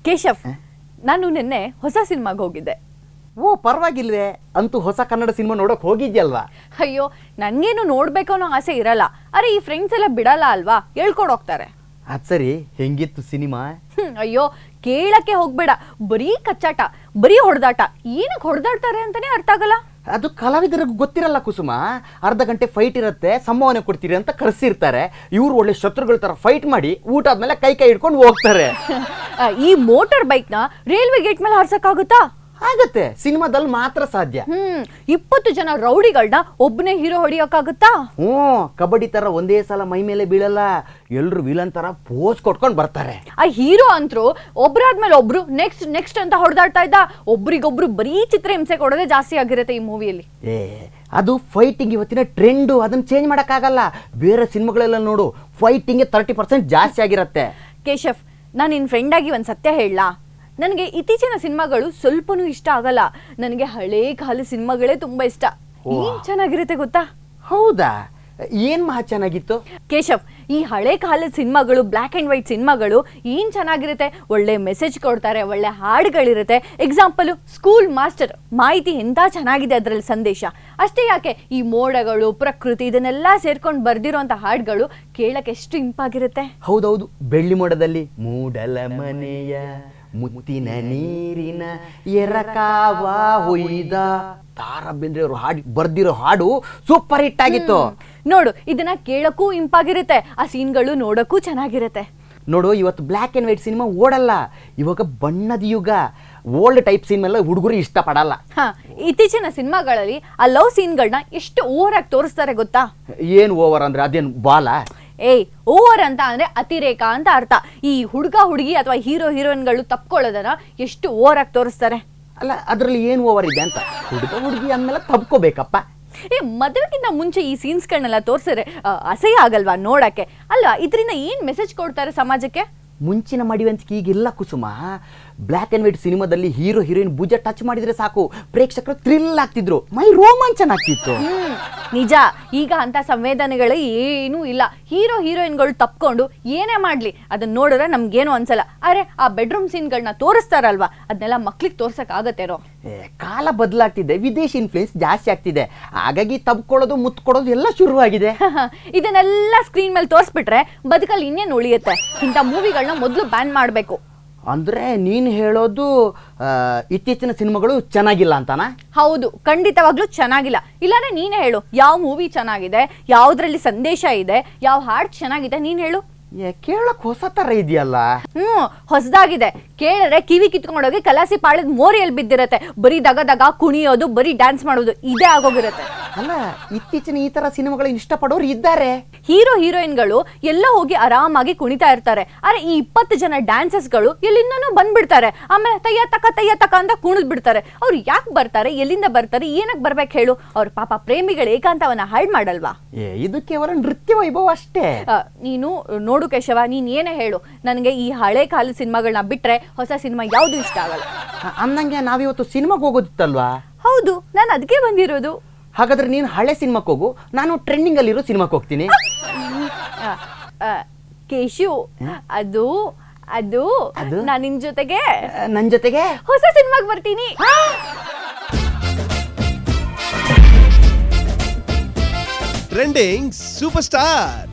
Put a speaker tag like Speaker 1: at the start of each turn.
Speaker 1: ಕೇಶವ್, ನಾನು ನಿನ್ನೆ ಹೊಸ ಸಿನಿಮಾಗೆ ಹೋಗಿದ್ದೆ.
Speaker 2: ಓ ಪರವಾಗಿಲ್ವೇ, ಅಂತೂ ಹೊಸ ಕನ್ನಡ ಸಿನಿಮಾ ನೋಡೋಕೆ ಹೋಗಿದ್ಯಲ್ವಾ?
Speaker 1: ಅಯ್ಯೋ, ನನಗೇನು ನೋಡ್ಬೇಕು ಅನ್ನೋ ಆಸೆ ಇರಲ್ಲ. ಅರೆ ಈ ಫ್ರೆಂಡ್ಸ್ ಎಲ್ಲ ಬಿಡಲ್ಲ ಅಲ್ವಾ, ಹೇಳ್ಕೊಡೋಗ್ತಾರೆ.
Speaker 2: ಅದು ಸರಿ, ಹೆಂಗಿತ್ತು ಸಿನಿಮಾ?
Speaker 1: ಅಯ್ಯೋ ಕೇಳಕ್ಕೆ ಹೋಗ್ಬೇಡ, ಬರೀ ಕಚ್ಚಾಟ, ಬರೀ ಹೊಡೆದಾಟ. ಏನಕ್ಕೆ ಹೊಡೆದಾಡ್ತಾರೆ ಅಂತಾನೆ ಅರ್ಥ ಆಗಲ್ಲ.
Speaker 2: ಅದು ಕಲಾವಿದರಿಗೆ ಗೊತ್ತಿರಲ್ಲ ಕುಸುಮ. ಅರ್ಧ ಗಂಟೆ ಫೈಟ್ ಇರುತ್ತೆ, ಸಂಭಾವನೆ ಕೊಡ್ತೀರಿ ಅಂತ ಕರೆಸಿರ್ತಾರೆ. ಇವ್ರು ಒಳ್ಳೆ ಶತ್ರುಗಳ ತರ ಫೈಟ್ ಮಾಡಿ ಊಟ ಆದ್ಮೇಲೆ ಕೈ ಹಿಡ್ಕೊಂಡು ಹೋಗ್ತಾರೆ.
Speaker 1: ಈ ಮೋಟಾರ್ ಬೈಕ್ ನ ರೈಲ್ವೆ ಗೇಟ್ ಮೇಲೆ ಹಾರ್ಸಕ್ಕಾಗುತ್ತಾ?
Speaker 2: ಆಗತ್ತೆ, ಸಿನಿಮಾದಲ್ಲಿ ಮಾತ್ರ ಸಾಧ್ಯ.
Speaker 1: 20 ಜನ ರೌಡಿಗಳನ್ನ ಒಬ್ಬನೇ ಹೀರೋ ಹೊಡಿಯಕ್ಕಾಗುತ್ತಾ?
Speaker 2: ಕಬಡ್ಡಿ ತರ ಒಂದೇ ಸಲ ಮೈ ಮೇಲೆ ಬೀಳಲ್ಲ, ಎಲ್ರು ವಿಲನ್ ತರ ಪೋಸ್ ಕೊಟ್ಕೊಂಡು ಬರ್ತಾರೆ.
Speaker 1: ಆ ಹೀರೋ ಅಂತರೂ ಒಬ್ರಾದ್ಮೇಲೆ ಒಬ್ರು ನೆಕ್ಸ್ಟ್ ಅಂತ ಹೊಡೆದಾಡ್ತಾ ಇದ್ದ. ಒಬ್ರಿಗೊಬ್ರು ಬರೀ ಚಿತ್ರಹಿಂಸೆ ಕೊಡೋದೇ ಜಾಸ್ತಿ ಆಗಿರುತ್ತೆ ಈ ಮೂವಿಯಲ್ಲಿ.
Speaker 2: ಅದು ಫೈಟಿಂಗ್ ಇವತ್ತಿನ ಟ್ರೆಂಡು, ಅದನ್ನ ಚೇಂಜ್ ಮಾಡಕ್ಕಾಗಲ್ಲ. ಬೇರೆ ಸಿನಿಮಾಗಳೆಲ್ಲ ನೋಡು, ಫೈಟಿಂಗ್ 30% ಜಾಸ್ತಿ ಆಗಿರತ್ತೆ.
Speaker 1: ಕೇಶವ್, ನಾನು ನಿನ್ನ ಫ್ರೆಂಡ್ ಆಗಿ ಒಂದು ಸತ್ಯ ಹೇಳಲಾ? ನನಗೆ ಇತ್ತೀಚಿನ ಸಿನಿಮಾಗಳು ಸ್ವಲ್ಪನೂ ಇಷ್ಟ ಆಗಲ್ಲ. ನನಗೆ ಹಳೇ ಕಾಲದ ಸಿನಿಮಾಗಳೇ ತುಂಬಾ ಇಷ್ಟ. ಏನ್ ಚೆನ್ನಾಗಿರುತ್ತೆ ಗೊತ್ತಾ?
Speaker 2: ಹೌದಾ? ಏನ್ ಮಹಾ ಚೆನ್ನಾಗಿತ್ತು?
Speaker 1: ಕೇಶವ್, ಈ ಹಳೆ ಕಾಲದ ಸಿನಿಮಾಗಳು, ಬ್ಲ್ಯಾಕ್ ಆ್ಯಂಡ್ ವೈಟ್ ಸಿನಿಮಾಗಳು ಏನ್ ಚೆನ್ನಾಗಿರುತ್ತೆ. ಒಳ್ಳೆ ಮೆಸೇಜ್ ಕೊಡ್ತಾರೆ, ಒಳ್ಳೆ ಹಾಡುಗಳಿರುತ್ತೆ. ಎಕ್ಸಾಂಪಲ್ ಸ್ಕೂಲ್ ಮಾಸ್ಟರ್, ಮಾಹಿತಿ ಎಂತ ಚೆನ್ನಾಗಿದೆ ಅದರಲ್ಲಿ ಸಂದೇಶ. ಅಷ್ಟೇ ಯಾಕೆ, ಈ ಮೋಡಗಳು, ಪ್ರಕೃತಿ ಇದನ್ನೆಲ್ಲ ಸೇರ್ಕೊಂಡು ಬರ್ದಿರೋಂಥ ಹಾಡುಗಳು ಕೇಳಕ್ಕೆ ಎಷ್ಟು ಇಂಪಾಗಿರುತ್ತೆ.
Speaker 2: ಹೌದೌದು, ಬೆಳ್ಳಿ ಮೋಡದಲ್ಲಿ ಮೂಡಲ ಮನೆಯ ಮುತ್ತಿನ ನೀರಿನ ಎರಕಾವ ಹೊಯ್ದ ತಾರಾ ಬೇಂದ್ರೆ ಅವರು ಹಾಡು ಬರ್ದಿರೋ ಹಾಡು ಸೂಪರ್ ಹಿಟ್ ಆಗಿತ್ತು.
Speaker 1: ನೋಡು, ಇದನ್ನ ಕೇಳಕ್ಕೂ ಇಂಪಾಗಿರುತ್ತೆ, ಆ ಸೀನ್ಗಳು ನೋಡಕ್ಕೂ ಚೆನ್ನಾಗಿರುತ್ತೆ.
Speaker 2: ನೋಡು, ಇವತ್ತು ಬ್ಲ್ಯಾಕ್ ಆ್ಯಂಡ್ ವೈಟ್ ಸಿನಿಮಾ ಓಡಲ್ಲ, ಇವಾಗ ಬಣ್ಣದ ಯುಗ. ಓಲ್ಡ್ ಟೈಪ್ ಸಿನಿಮಾ ಎಲ್ಲ ಹುಡುಗರು ಇಷ್ಟಪಡಲ್ಲ.
Speaker 1: ಇತ್ತೀಚಿನ ಸಿನಿಮಾಗಳಲ್ಲಿ ಆ ಲವ್ ಸೀನ್ಗಳನ್ನ ಎಷ್ಟು ಓವರ್ ಆಗಿ ತೋರಿಸ್ತಾರೆ ಗೊತ್ತಾ?
Speaker 2: ಏನು ಓವರ್ ಅಂದ್ರೆ ಅದೇನು ಬಾಲ?
Speaker 1: ಓವರ್ ಅಂತ ಅಂದ್ರೆ ಅತಿರೇಕ ಅಂತ ಅರ್ಥ. ಈ ಹುಡುಗ ಹುಡುಗಿ ಅಥವಾ ಹೀರೋ ಹೀರೋಯಿನ್ಗಳು ತಪ್ಕೊಳ್ಳೋದನ್ನ ಎಷ್ಟು ಓವರ್ ಆಗಿ ತೋರಿಸ್ತಾರೆ.
Speaker 2: ಅಲ್ಲ, ಅದ್ರಲ್ಲಿ ಏನು ಓವರ್ ಇದೆ ಅಂತ? ಹುಡುಗ ಹುಡುಗಿ ಅಂದ್ಮೇಲೆ ತಪ್ಕೋಬೇಕಪ್ಪ.
Speaker 1: ಮದುವೆಗಿಂತ ಮುಂಚೆ ಈ ಸೀನ್ಸ್ಗಳನ್ನೆಲ್ಲ ತೋರಿಸಿದ್ರೆ ಅಸಹ್ಯ ಆಗಲ್ವಾ ನೋಡಕ್ಕೆ? ಅಲ್ಲ, ಇದರಿಂದ ಏನ್ ಮೆಸೇಜ್ ಕೊಡ್ತಾರೆ ಸಮಾಜಕ್ಕೆ?
Speaker 2: ಮುಂಚಿನ ಮಡಿವಂತಿಕೆ ಈಗಿಲ್ಲ ಕುಸುಮ. ಬ್ಲ್ಯಾಕ್ ಆ್ಯಂಡ್ ವೈಟ್ ಸಿನಿಮಾದಲ್ಲಿ ಹೀರೋ ಹೀರೋಯಿನ್ ಭುಜ ಟಚ್ ಮಾಡಿದ್ರೆ ಸಾಕು, ಪ್ರೇಕ್ಷಕರು ಥ್ರಿಲ್ ಆಗ್ತಿದ್ರು, ಮೈ ರೋಮಾಂಚನ ಆಗ್ತಿತ್ತು.
Speaker 1: ನಿಜ, ಈಗ ಅಂತ ಸಂವೇದನೆಗಳೇ ಏನೂ ಇಲ್ಲ. ಹೀರೋ ಹೀರೋಯಿನ್ಗಳು ತಪ್ಕೊಂಡು ಏನೇ ಮಾಡ್ಲಿ ಅದನ್ನ ನೋಡಿದ್ರೆ ನಮ್ಗೇನು ಅನ್ಸಲ್ಲ. ಅರೆ ಆ ಬೆಡ್ರೂಮ್ ಸೀನ್ಗಳನ್ನ ತೋರಿಸ್ತಾರಲ್ವಾ, ಅದನ್ನೆಲ್ಲ ಮಕ್ಳಿಗೆ ತೋರ್ಸಕ್ ಆಗತ್ತೇನೋ?
Speaker 2: ಕಾಲ ಬದಲಾಗ್ತಿದೆ, ವಿದೇಶಿ ಇನ್ಫ್ಲೂಯೆನ್ಸ್ ಜಾಸ್ತಿ ಆಗ್ತಿದೆ, ಹಾಗಾಗಿ ತಬ್ಕೊಳ್ಳೋದು ಮುತ್ಕೊಡೋದು ಎಲ್ಲ ಶುರುವಾಗಿದೆ.
Speaker 1: ಇದನ್ನೆಲ್ಲ ಸ್ಕ್ರೀನ್ ಮೇಲೆ ತೋರಿಸ್ಬಿಟ್ರೆ ಬದುಕಲ್ಲಿ ಇನ್ನೇನು ಉಳಿಯುತ್ತೆ? ಇಂಥ ಮೂವಿಗಳನ್ನ ಮೊದಲು ಬ್ಯಾನ್ ಮಾಡಬೇಕು.
Speaker 2: ಅಂದ್ರೆ ನೀನು ಹೇಳೋದು ಇತ್ತೀಚಿನ ಸಿನಿಮಾಗಳು ಚೆನ್ನಾಗಿಲ್ಲ ಅಂತಾನ?
Speaker 1: ಹೌದು, ಖಂಡಿತವಾಗ್ಲೂ ಚೆನ್ನಾಗಿಲ್ಲ. ಇಲ್ಲಾಂದ್ರೆ ನೀನೇ ಹೇಳು, ಯಾವ ಮೂವಿ ಚೆನ್ನಾಗಿದೆ, ಯಾವ್ದ್ರಲ್ಲಿ ಸಂದೇಶ ಇದೆ, ಯಾವ ಹಾಡು ಚೆನ್ನಾಗಿದೆ, ನೀನ್ ಹೇಳು.
Speaker 2: ಕೇಳಕ್ ಹೊಸ ತರ ಇದೆಯಲ್ಲ.
Speaker 1: ಹೊಸದಾಗಿದೆ. ಕೇಳಿದ್ರೆ ಕಿವಿ ಕಿತ್ಕೊಂಡೋಗಿ ಕಲಾಸಿ ಪಾಳದ ಮೋರಿಯಲ್ಲಿ ಬಿದ್ದಿರತ್ತೆ. ಬರೀ ದಗ ಕುಣಿಯೋದು, ಬರೀ ಡ್ಯಾನ್ಸ್ ಮಾಡೋದು, ಇದೇ ಆಗೋಗಿರತ್ತೆ.
Speaker 2: ಅಲ್ಲ, ಇತ್ತೀಚಿನ ಈ ತರ ಸಿನಿಮಾಗಳನ್ನ ಇಷ್ಟಪಡೋರು ಇದ್ದಾರೆ.
Speaker 1: ಹೀರೋ ಹೀರೋಯಿನ್ಗಳು ಎಲ್ಲ ಹೋಗಿ ಆರಾಮಾಗಿ ಕುಣಿತಾ ಇರ್ತಾರೆ. ಆದ್ರೆ ಈ 20 ಜನ ಡ್ಯಾನ್ಸರ್ಸ್ಗಳು ಎಲ್ಲಿಂದನೂ ಬಂದ್ಬಿಡ್ತಾರೆ. ಆಮೇಲೆ ತಯ್ಯ ತಕ್ಕ ಅಂತ ಕುಣಿದ್ ಬಿಡ್ತಾರೆ. ಅವ್ರು ಯಾಕೆ ಬರ್ತಾರೆ, ಎಲ್ಲಿಂದ ಬರ್ತಾರೆ, ಏನಕ್ಕೆ ಬರ್ಬೇಕು ಹೇಳು? ಅವ್ರ ಪಾಪ ಪ್ರೇಮಿಗಳು ಏಕಾಂತವನ್ನ ಹಾಳು ಮಾಡಲ್ವಾ?
Speaker 2: ಇದು ಕೇವಲ ನೃತ್ಯ ವೈಭವ ಅಷ್ಟೇ.
Speaker 1: ನೀನು ನೋಡು ಕೇಶವ, ನೀನ್ ಏನೇ ಹೇಳು, ನನಗೆ ಈ ಹಳೆ ಕಾಲದ ಸಿನಿಮಾಗಳನ್ನ ಬಿಟ್ರೆ ಹೊಸ ಸಿನಿಮಾ ಯಾವ್ದು ಇಷ್ಟ ಆಗಲ್ಲ.
Speaker 2: ಅಂದಂಗೆ ನಾವಿವತ್ತು ಸಿನಿಮಾಗೆ ಹೋಗೋದಿತ್ತಲ್ವಾ?
Speaker 1: ಹೌದು, ನಾನು ಅದಕ್ಕೆ ಬಂದಿರೋದು.
Speaker 2: ಹಾಗಾದ್ರೆ ನೀನು ಹಳೆ ಸಿನಿಮಾಕ್ಕೆ ಹೋಗು, ನಾನು ಟ್ರೆಂಡಿಂಗ್ ಅಲ್ಲಿರೋ ಸಿನಿಮಾಕ್ಕೆ ಹೋಗ್ತೀನಿ.
Speaker 1: ಕೇಶು, ಅದು ಅದು ನಾನು ನನ್ನ
Speaker 2: ಜೊತೆಗೆ
Speaker 1: ಹೊಸ ಸಿನಿಮಾಗೆ ಬರ್ತೀನಿ.
Speaker 3: Trending super star